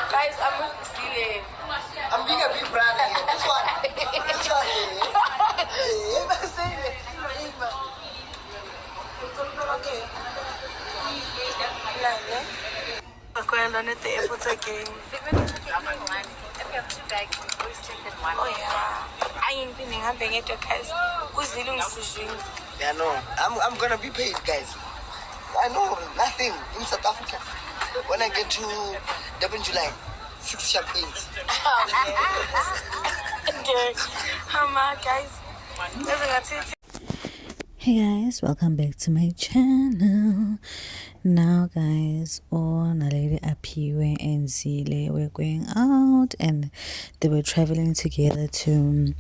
Guys, I'm with Zile. I'm being a big brother here. This one. This one. Okay. Going on at the airport again. Oh yeah. I ain't been having it, guys. Who's the season? Yeah, no. I'm gonna be paid, guys. I know nothing in South Africa. When I get to Durban July, 6 champagnes. Okay. How much, guys? Hey guys, welcome back to my channel. Now guys, on a lady Apiwe and Zile were going out and they were traveling together to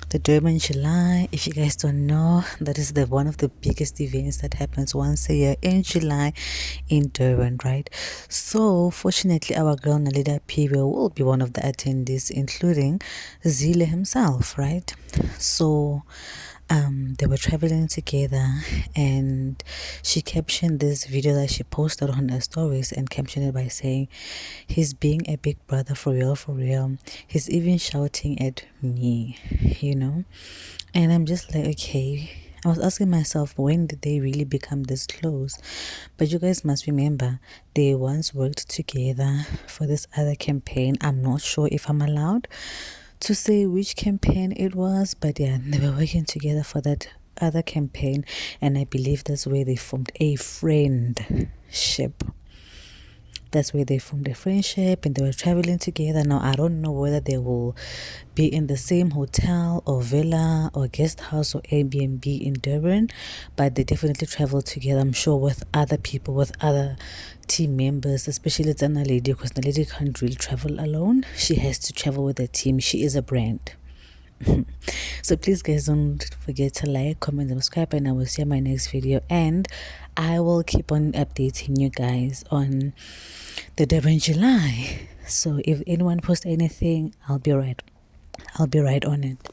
the Durban July. If you guys don't know, that is one of the biggest events that happens once a year in July in Durban, right? So fortunately our girl Naledi Apiwe will be one of the attendees, including Zile himself, right? So they were traveling together and she captioned this video that she posted on her stories and captioned it by saying, "He's being a big brother for real, for real. He's even shouting at me," you know. And I'm just like, okay, I was asking myself, when did they really become this close? But you guys must remember, they once worked together for this other campaign. I'm not sure if I'm allowed to say which campaign it was, but yeah, they were working together for that other campaign, and I believe that's where they formed a friendship. That's where they formed a friendship and they were traveling together. Now I don't know whether they will be in the same hotel or villa or guest house or Airbnb in Durban, but they definitely travel together, I'm sure, with other people, with other team members, especially it's Naledi, because Naledi can't really travel alone. She has to travel with a team. She is a brand. So please guys, don't forget to like, comment, and subscribe, and I will see you in my next video, and I will keep on updating you guys on the Durban July. So if anyone posts anything, I'll be right on it.